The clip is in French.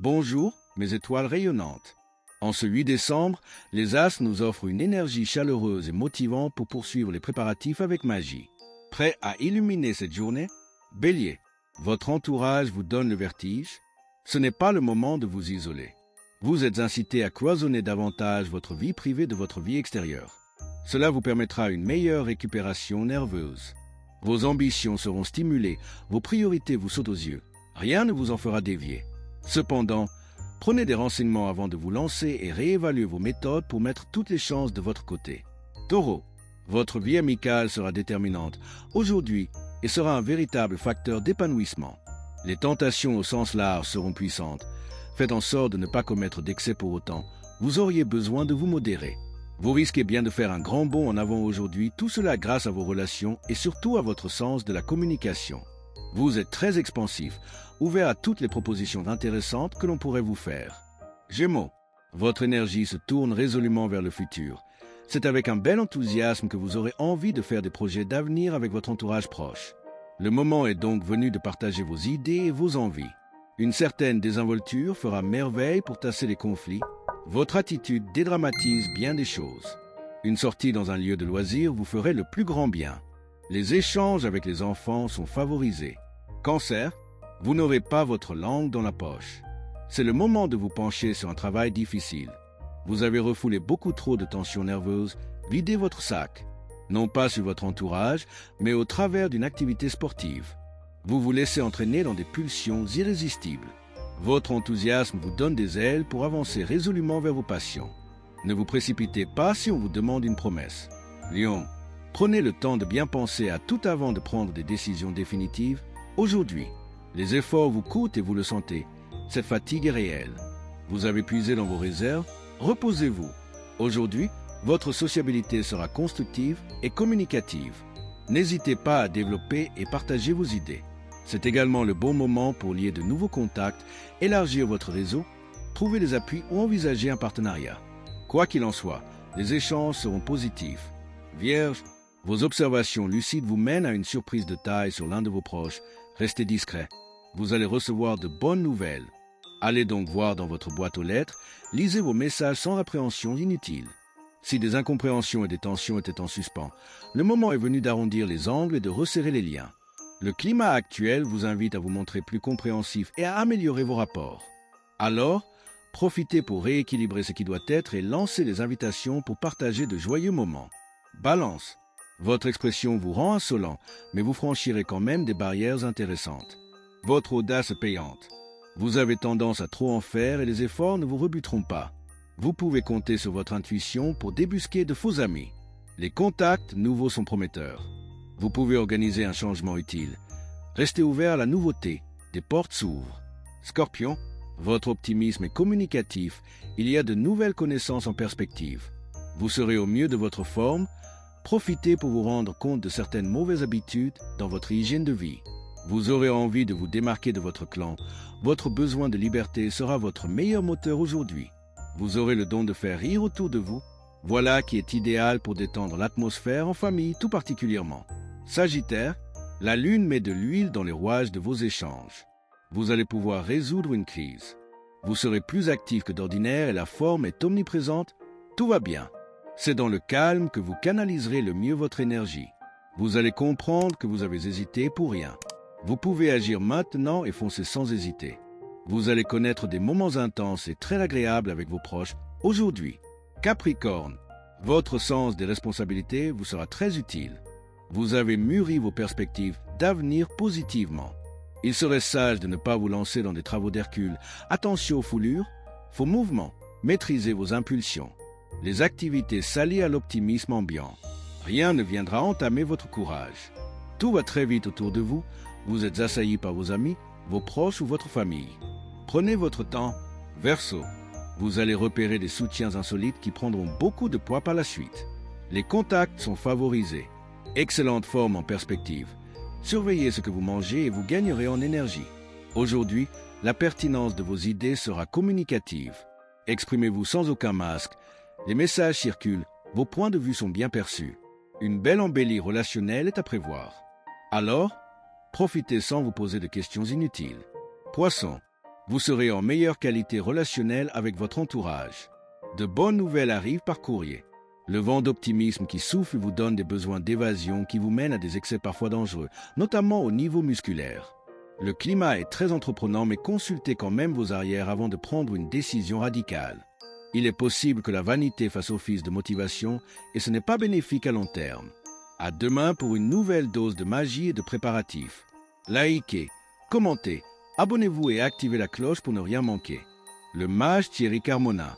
Bonjour, mes étoiles rayonnantes. En ce 8 décembre, les astres nous offrent une énergie chaleureuse et motivante pour poursuivre les préparatifs avec magie. Prêt à illuminer cette journée? Bélier, votre entourage vous donne le vertige. Ce n'est pas le moment de vous isoler. Vous êtes incité à cloisonner davantage votre vie privée de votre vie extérieure. Cela vous permettra une meilleure récupération nerveuse. Vos ambitions seront stimulées, vos priorités vous sautent aux yeux. Rien ne vous en fera dévier. Cependant, prenez des renseignements avant de vous lancer et réévaluez vos méthodes pour mettre toutes les chances de votre côté. Taureau, votre vie amicale sera déterminante aujourd'hui et sera un véritable facteur d'épanouissement. Les tentations au sens large seront puissantes. Faites en sorte de ne pas commettre d'excès pour autant. Vous auriez besoin de vous modérer. Vous risquez bien de faire un grand bond en avant aujourd'hui, tout cela grâce à vos relations et surtout à votre sens de la communication. Vous êtes très expansif, ouvert à toutes les propositions intéressantes que l'on pourrait vous faire. Gémeaux, votre énergie se tourne résolument vers le futur. C'est avec un bel enthousiasme que vous aurez envie de faire des projets d'avenir avec votre entourage proche. Le moment est donc venu de partager vos idées et vos envies. Une certaine désinvolture fera merveille pour tasser les conflits. Votre attitude dédramatise bien des choses. Une sortie dans un lieu de loisir vous ferait le plus grand bien. Les échanges avec les enfants sont favorisés. Cancer, vous n'aurez pas votre langue dans la poche. C'est le moment de vous pencher sur un travail difficile. Vous avez refoulé beaucoup trop de tensions nerveuses. Videz votre sac. Non pas sur votre entourage, mais au travers d'une activité sportive. Vous vous laissez entraîner dans des pulsions irrésistibles. Votre enthousiasme vous donne des ailes pour avancer résolument vers vos passions. Ne vous précipitez pas si on vous demande une promesse. Lion, prenez le temps de bien penser à tout avant de prendre des décisions définitives. Aujourd'hui, les efforts vous coûtent et vous le sentez. Cette fatigue est réelle. Vous avez puisé dans vos réserves. Reposez-vous. Aujourd'hui, votre sociabilité sera constructive et communicative. N'hésitez pas à développer et partager vos idées. C'est également le bon moment pour lier de nouveaux contacts, élargir votre réseau, trouver des appuis ou envisager un partenariat. Quoi qu'il en soit, les échanges seront positifs. Vierge, vos observations lucides vous mènent à une surprise de taille sur l'un de vos proches. Restez discret. Vous allez recevoir de bonnes nouvelles. Allez donc voir dans votre boîte aux lettres, lisez vos messages sans appréhension inutile. Si des incompréhensions et des tensions étaient en suspens, le moment est venu d'arrondir les angles et de resserrer les liens. Le climat actuel vous invite à vous montrer plus compréhensif et à améliorer vos rapports. Alors, profitez pour rééquilibrer ce qui doit être et lancez les invitations pour partager de joyeux moments. Balance, votre expression vous rend insolent, mais vous franchirez quand même des barrières intéressantes. Votre audace est payante. Vous avez tendance à trop en faire et les efforts ne vous rebuteront pas. Vous pouvez compter sur votre intuition pour débusquer de faux amis. Les contacts nouveaux sont prometteurs. Vous pouvez organiser un changement utile. Restez ouvert à la nouveauté. Des portes s'ouvrent. Scorpion, votre optimisme est communicatif. Il y a de nouvelles connaissances en perspective. Vous serez au mieux de votre forme. Profitez pour vous rendre compte de certaines mauvaises habitudes dans votre hygiène de vie. Vous aurez envie de vous démarquer de votre clan. Votre besoin de liberté sera votre meilleur moteur aujourd'hui. Vous aurez le don de faire rire autour de vous. Voilà qui est idéal pour détendre l'atmosphère en famille tout particulièrement. Sagittaire, la lune met de l'huile dans les rouages de vos échanges. Vous allez pouvoir résoudre une crise. Vous serez plus actif que d'ordinaire et la forme est omniprésente. Tout va bien. C'est dans le calme que vous canaliserez le mieux votre énergie. Vous allez comprendre que vous avez hésité pour rien. Vous pouvez agir maintenant et foncer sans hésiter. Vous allez connaître des moments intenses et très agréables avec vos proches aujourd'hui. Capricorne, votre sens des responsabilités vous sera très utile. Vous avez mûri vos perspectives d'avenir positivement. Il serait sage de ne pas vous lancer dans des travaux d'Hercule. Attention aux foulures, faux mouvements, maîtrisez vos impulsions. Les activités s'allient à l'optimisme ambiant. Rien ne viendra entamer votre courage. Tout va très vite autour de vous. Vous êtes assailli par vos amis, vos proches ou votre famille. Prenez votre temps. Verseau, vous allez repérer des soutiens insolites qui prendront beaucoup de poids par la suite. Les contacts sont favorisés. Excellente forme en perspective. Surveillez ce que vous mangez et vous gagnerez en énergie. Aujourd'hui, la pertinence de vos idées sera communicative. Exprimez-vous sans aucun masque. Les messages circulent. Vos points de vue sont bien perçus. Une belle embellie relationnelle est à prévoir. Alors, profitez sans vous poser de questions inutiles. Poisson, Vous serez en meilleure qualité relationnelle avec votre entourage. De bonnes nouvelles arrivent par courrier. Le vent d'optimisme qui souffle vous donne des besoins d'évasion qui vous mènent à des excès parfois dangereux, notamment au niveau musculaire. Le climat est très entreprenant, mais consultez quand même vos arrières avant de prendre une décision radicale. Il est possible que la vanité fasse office de motivation et ce n'est pas bénéfique à long terme. À demain pour une nouvelle dose de magie et de préparatifs. Likez, commentez, abonnez-vous et activez la cloche pour ne rien manquer. Le mage Thierry Carmona.